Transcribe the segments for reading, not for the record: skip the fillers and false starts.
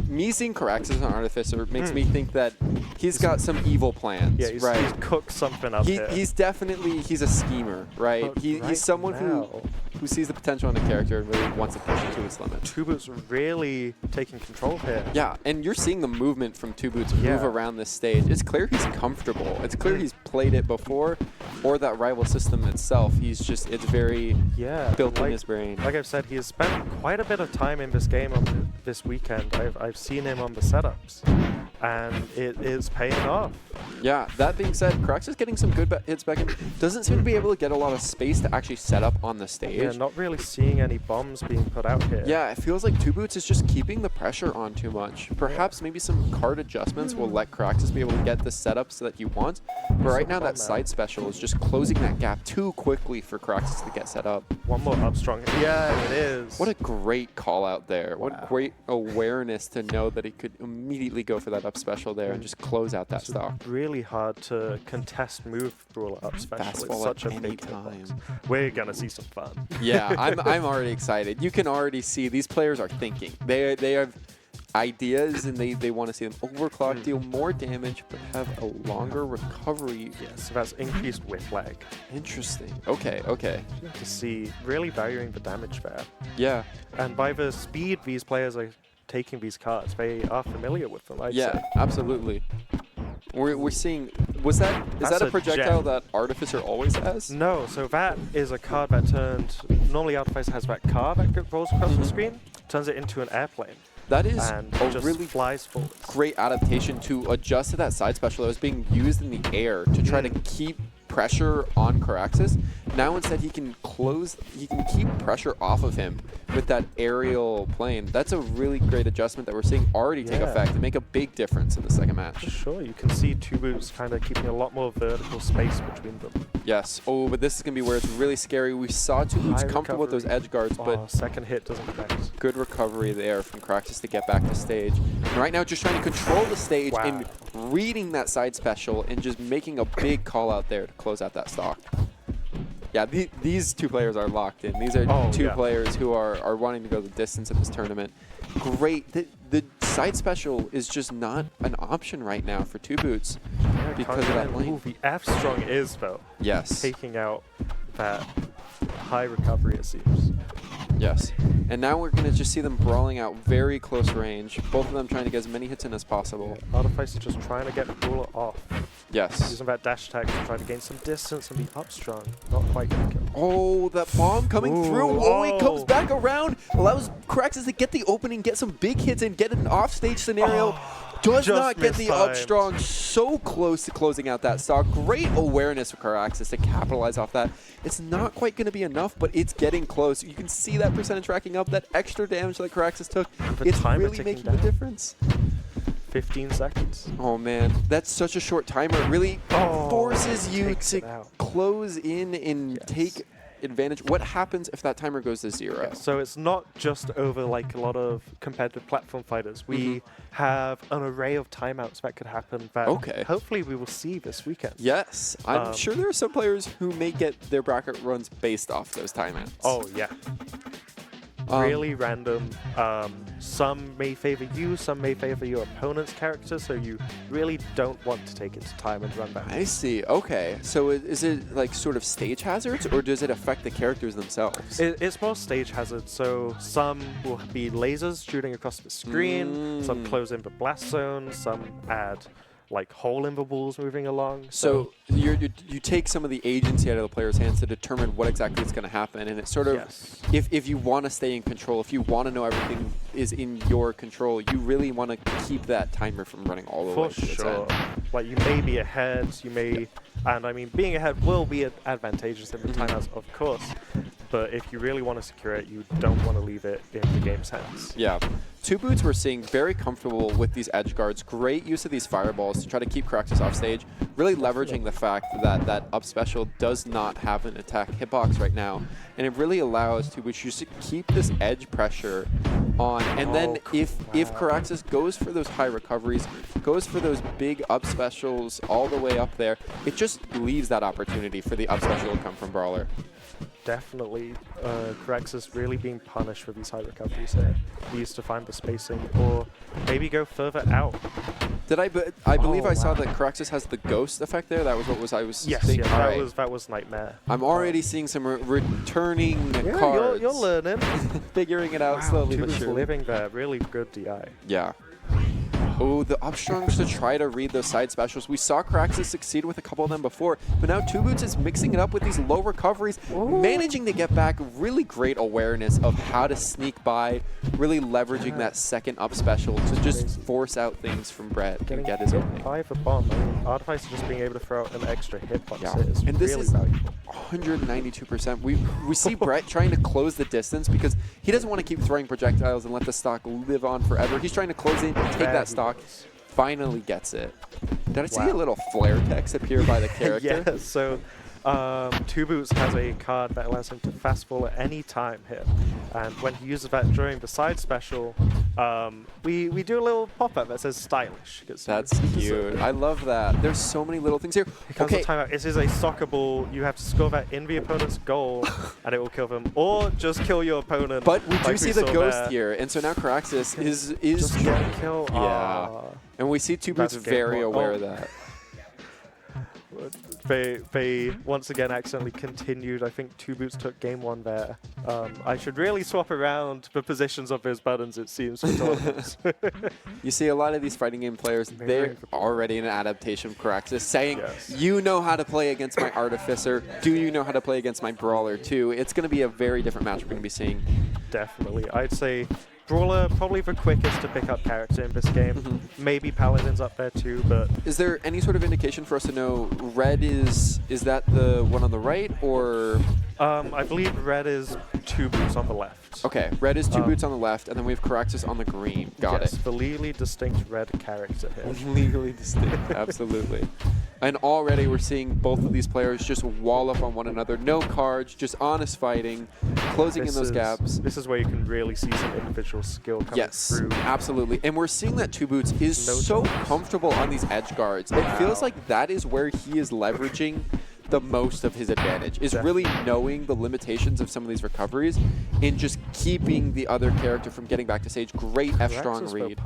Me seeing Coraxus as an Artificer makes me think that he's got some evil plans, Yeah, he's right? cooked something up here. He's definitely, he's a schemer, right? He's someone who sees the potential in the character and really wants to push it to its limit. 2bootz really taking control here. Yeah, and you're seeing the movement from 2bootz move around this stage. It's clear he's comfortable. It's clear he's played it before, or that rival system itself. He's just, it's very built in his brain. Like I've said, he has spent quite a bit of time in this game on this weekend. I've seen him on the setups, and it is paying off. Yeah, that being said, Coraxus is getting some good hits back in. Doesn't seem to be able to get a lot of space to actually set up on the stage. Yeah, not really seeing any bombs being put out here. Yeah, it feels like 2bootz is just keeping the pressure on too much. Perhaps maybe some card adjustments will let Coraxus be able to get the setups that you want. But right now that side special is just closing that gap too quickly for Coraxus to get set up. One more up strong. Yeah, it is. What a great call out there. What great awareness to know that he could immediately go for that up special there and just close out that stock. Really hard to contest move through up special. It's such a big time. We're gonna see some fun. Yeah, I'm already excited. You can already see these players are thinking. They have ideas and they want to see them overclock, deal more damage, but have a longer recovery. Yeah, so that's increased whip lag. Interesting. Okay, okay. You have to see really varying the damage there. Yeah. And by the speed these players are taking these cards, they are familiar with them, I'd say. Absolutely. We're seeing, is that a projectile that Artificer always has? No, so that is a card that normally Artificer has that car that rolls across the screen, turns it into an airplane. That is a really flies forward. Great adaptation to adjust to that side special that was being used in the air to try to keep pressure on Coraxus. Now instead he can keep pressure off of him with that aerial plane. That's a really great adjustment that we're seeing already take effect and make a big difference in the second match. For sure, you can see 2bootz kind of keeping a lot more vertical space between them. Yes. Oh, but this is going to be where it's really scary. We saw 2bootz comfortable with those edge guards, but second hit doesn't connect. Good recovery there from Coraxus to get back to stage. And right now just trying to control the stage and reading that side special and just making a big call out there to close out that stock. Yeah, these two players are locked in. These are two players who are wanting to go the distance in this tournament. Great. The side special is just not an option right now for 2bootz because of that lane. The F strong is, though. Yes. Taking out that high recovery, it seems. Yes. And now we're going to just see them brawling out very close range. Both of them trying to get as many hits in as possible. Artificer just trying to get the ruler off. Yes. Using that dash attack to try to gain some distance and be up strong. Not quite going to kill. Oh, that bomb coming through. Oh, he comes back around. Allows Coraxus to get the opening, get some big hits, and get an off-stage scenario. Does not get the up strong. So close to closing out that stock. Great awareness for Coraxus to capitalize off that. It's not quite going to be enough, but it's getting close. You can see that percentage racking up, that extra damage that Coraxus took. It's really making the difference. 15 seconds. Oh man, that's such a short timer. It really forces you to close in and take advantage. What happens if that timer goes to 0? Yeah, so it's not just over like a lot of competitive platform fighters. We have an array of timeouts that could happen that hopefully we will see this weekend. Yes, I'm sure there are some players who may get their bracket runs based off those timeouts. Oh yeah. Really random. Some may favor you, some may favor your opponent's character, so you really don't want to take its time and run back. I see. Okay. So is it like sort of stage hazards, or does it affect the characters themselves? It's more stage hazards. So some will be lasers shooting across the screen, some close in the blast zone, some add like hole in the walls moving along. So you take some of the agency out of the player's hands to determine what exactly is going to happen, and it's sort of if you want to stay in control, if you want to know everything is in your control, you really want to keep that timer from running all the way to its end. Like you may be ahead, you may, and I mean being ahead will be advantageous in the timeouts, of course. But if you really want to secure it, you don't want to leave it in the game's hands. Yeah. 2bootz we're seeing very comfortable with these edge guards. Great use of these fireballs to try to keep Coraxus off stage. Really leveraging the fact that that up special does not have an attack hitbox right now. And it really allows 2bootz to keep this edge pressure on. And then if Coraxus goes for those high recoveries, goes for those big up specials all the way up there, it just leaves that opportunity for the up special to come from Brawler. definitely Coraxus really being punished for these high recoveries here. He used to find the spacing or maybe go further out. Did I? I believe I saw wow. that Coraxus has the ghost effect there. That was what I was Yes, thinking. yeah, Alright. that was Nightmare. I'm already seeing some returning Yeah, cards. you're learning. Figuring it out Wow, slowly but 2bootz surely. living there. Really good DI. Yeah. Oh, the upstrongs to try to read those side specials. We saw Coraxus succeed with a couple of them before, but now 2bootz is mixing it up with these low recoveries, managing to get back really great awareness of how to sneak by, really leveraging that second up special to just force out things from Brett and Getting get his hit opening. by the bomb. I mean, Artificer just being able to throw out an extra hitbox Yeah, is and this really is valuable. 192%. We see Brett trying to close the distance because he doesn't want to keep throwing projectiles and let the stock live on forever. He's trying to close in, take There that he stock, was. finally gets it. Did I see a Wow. little flare text appear by the character? Yeah, so 2bootz has a card that allows him to fast fall at any time here. And when he uses that during the side special, we do a little pop-up that says stylish. That's cute. I love that. There's so many little things here. Because Okay, of timeout, this is a soccer ball. You have to score that in the opponent's goal, and it will kill them. Or just kill your opponent. but we do like see the saw ghost there. here, and so now Coraxus is Just get a kill. Yeah. Aw. and we see 2bootz That's game very one. aware Oh. of that. They once again accidentally continued. I think 2bootz took game one there. I should really swap around the positions of those buttons, it seems, for tournaments. You see a lot of these fighting game players, they're already an adaptation of Coraxus, saying, you know how to play against my Artificer, do you know how to play against my Brawler too? It's going to be a very different match we're going to be seeing. Definitely. I'd say Brawler probably the quickest to pick up character in this game. Maybe Paladin's up there too, but Is there any sort of indication for us to know red is that the one on the right, or? I believe red is 2bootz on the left. Okay, red is 2bootz on the left, and then we have Coraxus on the green. Got Yes, it. the legally distinct red character here. Legally distinct, absolutely. And already we're seeing both of these players just wall up on one another. No cards, just honest fighting, closing in those gaps. This is where you can really see some individual skill coming Yes, through. absolutely. And we're seeing that 2bootz is No so jumps. comfortable on these edge guards. It feels like that is where he is leveraging the most of his advantage, is really knowing the limitations of some of these recoveries and just keeping the other character from getting back to stage. Great F-strong Coraxus, though, read.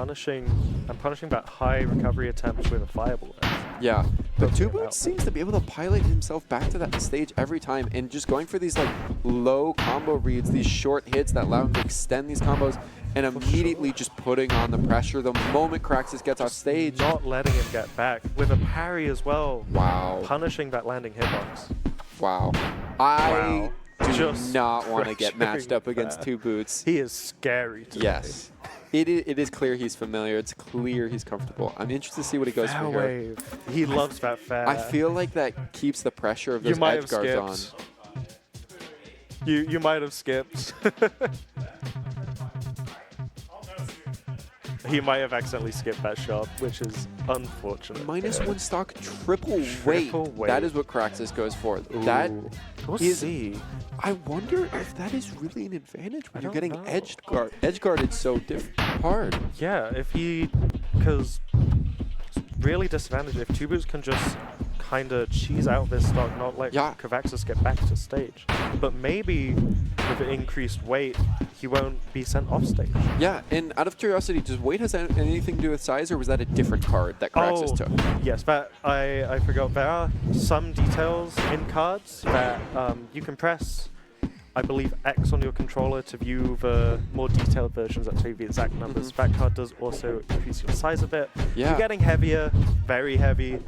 punishing that high recovery attempt with a fireball. Yeah, but Doesn't get 2bootz out. seems to be able to pilot himself back to that stage every time and just going for these like low combo reads, these short hits that allow him to extend these combos and immediately just putting on the pressure the moment Coraxus gets off stage. Not letting him get back with a parry as well. Wow. Punishing that landing hitbox. Wow. I do Just not want to get matched up pressuring against that. 2bootz. He is scary today. Yes. It is clear he's familiar. It's clear he's comfortable. I'm interested to see what he goes Fair for here. wave. He loves that fair. I feel like that keeps the pressure of you those might edge have guards skipped. on. You might have skipped. He might have accidentally skipped that shot, which is unfortunate. -1 stock, triple weight. weight. That is what Coraxus goes for. That Ooh. We'll is- see. I wonder if that is really an advantage when I you're don't getting know. edge guarded so hard. Yeah, if he, because it's really disadvantaged if 2bootz can just kind of cheese out this stock, not let Yeah. Coraxus get back to stage. But maybe with the increased weight, he won't be sent off stage. Yeah, and out of curiosity, does weight has anything to do with size, or was that a different card that Coraxus took? Yes, but I forgot. There are some details in cards that you can press, I believe, X on your controller to view the more detailed versions that tell you the exact numbers. That card does also increase your size a bit. Yeah. You're getting heavier, very heavy.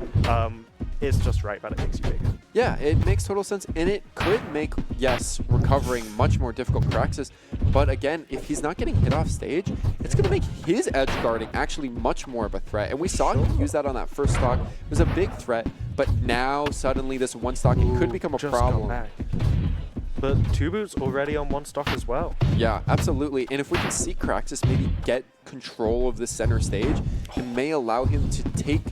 It's just right that it makes you bigger. Yeah, it makes total sense, and it could make, yes, recovering much more difficult for Coraxus, but again, if he's not getting hit off stage, it's going to make his edge guarding actually much more of a threat, and we saw him use that on that first stock. It was a big threat, but now suddenly this one stock it could become a Just come problem. back. But 2bootz already on one stock as well. Yeah, absolutely, and if we can see Coraxus maybe get control of the center stage, it may allow him to take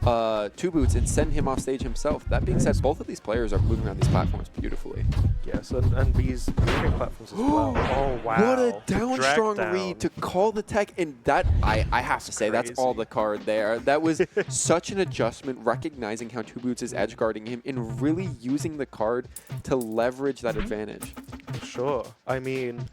2bootz and send him off stage himself. That being said, both of these players are moving around these platforms beautifully. Yes, and these moving platforms as well. Oh, wow. What a The down drag strong down. read to call the tech, and that, I have to say, that's all crazy. the card there. That was such an adjustment, recognizing how 2bootz is edge guarding him and really using the card to leverage that advantage. For sure. I mean,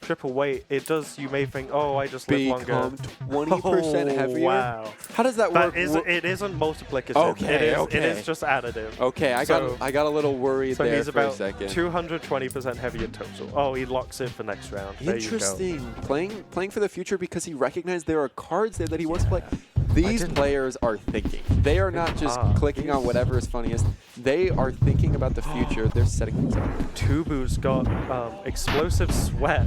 triple weight, it does, you may think, oh, I just live longer. Become 20% heavier? Wow. How does that work? It isn't multiplicative. Okay, It is just additive. Okay, I got a little worried so there he's for about a second. 220% heavier total. Oh, he locks it for next round. There you go. Interesting. Playing for the future because he recognized there are cards there that he wants to play. These players are thinking. They are not just clicking on whatever is funniest. They are thinking about the future. They're setting things up. 2bootz got explosive sweat,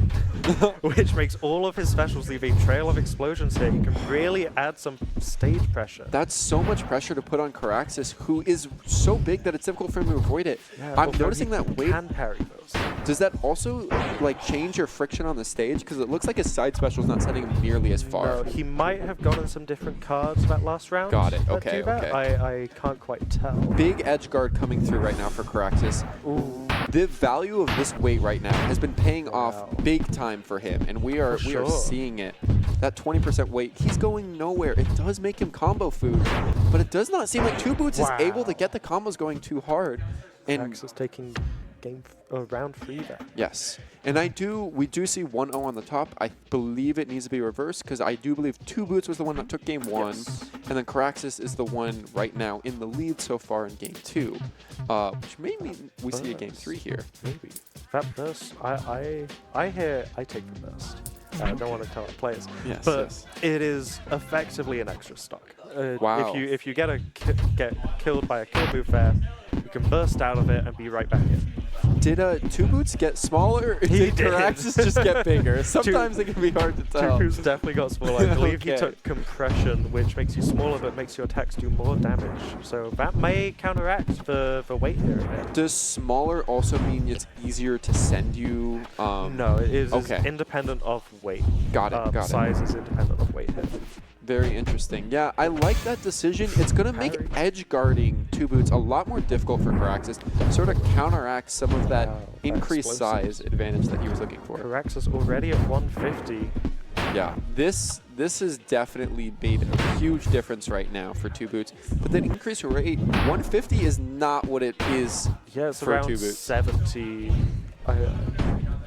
which makes all of his specials leave a trail of explosions here. You can really add some stage pressure. That's so much pressure to put on Coraxus, who is so big that it's difficult for him to avoid it. Yeah, I'm noticing that weight. Can parry those. Does that also like change your friction on the stage? Because it looks like his side special is not setting him nearly as far. No, he might have gotten some different cards that last round. Got it. that Okay, do that. okay. I can't quite tell. Big edge guard coming through right now for Coraxus. Ooh. The value of this weight right now has been paying off big time for him, and we are seeing it. That 20% weight, he's going nowhere. It does make him combo food, but it does not seem like 2bootz is able to get the combos going too hard. And Coraxus taking round 3 there. yes, and we do see 1-0 on the top. I believe it needs to be reversed because I do believe 2bootz was the one that took game 1, and then Coraxus is the one right now in the lead so far in game 2, which may mean we see a game 3 here. Maybe. That burst, I take the burst. I don't want to tell our players, but it is effectively an extra stock. Wow. If you get killed by a kill move there, you can burst out of it and be right back in. Did 2bootz get smaller, or did Coraxus just get bigger? Sometimes it can be hard to tell. 2bootz definitely got smaller. I believe he took compression, which makes you smaller but makes your attacks do more damage. So that may counteract the weight here a bit. Does smaller also mean it's easier to send you? No, it is independent of weight. Got it. Size is independent of weight here. Very interesting. Yeah, I like that decision. It's going to make edge guarding 2bootz a lot more difficult for Coraxus, sort of counteract some of that increased size advantage that he was looking for. Coraxus already at 150. Yeah, this has definitely made a huge difference right now for 2bootz. But that increased rate, 150 is not what it is it's for around 2bootz. 70,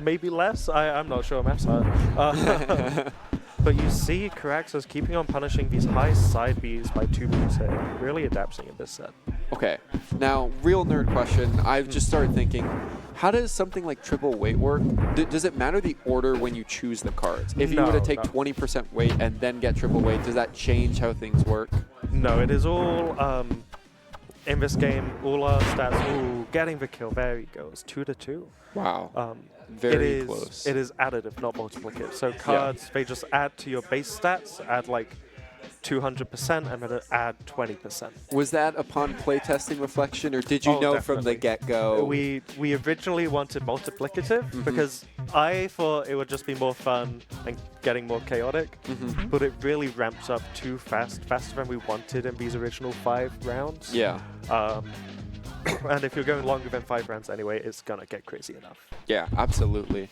maybe less. I'm not sure maths hard. But you see Coraxus keeping on punishing these high side Bs by 2bootz here, really adapting in this set. Okay, now real nerd question. I've just started thinking, how does something like triple weight work? Does it matter the order when you choose the cards? If you were to take 20% weight and then get triple weight, does that change how things work? No, it is all, in this game, all our stats, ooh, getting the kill, there he goes, 2-2. Wow. Very close. It is additive, not multiplicative. So cards, they just add to your base stats, add like 200%, and then add 20%. Was that upon playtesting reflection, or did you know from the get-go? We originally wanted multiplicative because I thought it would just be more fun and getting more chaotic, but it really ramps up too fast, faster than we wanted in these original 5 rounds. Yeah. And if you're going longer than 5 rounds anyway, it's gonna get crazy enough. Yeah, absolutely.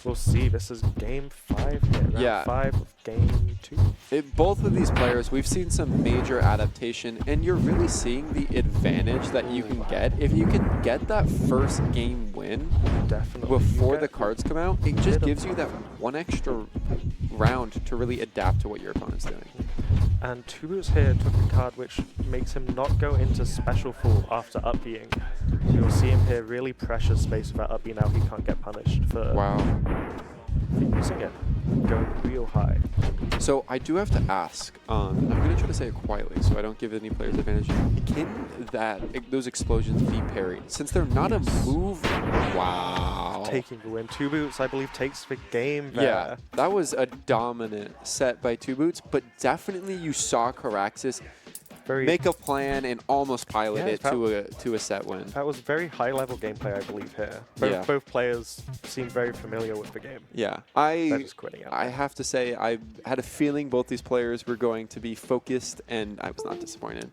We'll see. This is game 5 here. Round 5 of game 2. Both of these players, we've seen some major adaptation, and you're really seeing the advantage that you can get. If you can get that first game win before the cards come out, it just gives you that one extra round to really adapt to what your opponent's doing. And 2bootz here took a card which makes him not go into special full after up-being. You'll see him here really pressure space without up-B now. He can't get punished for using it. Going real high. So I do have to ask, I'm going to try to say it quietly so I don't give any players advantage. Can those explosions be parried? Since they're not a move, taking the win. 2bootz, I believe, takes the game there. Yeah, that was a dominant set by 2bootz, but definitely you saw Coraxus make a plan and almost pilot it to a set win. That was very high-level gameplay, I believe, here. Both players seem very familiar with the game. Yeah, They're just quitting out. I have to say, I had a feeling both these players were going to be focused, and I was not disappointed.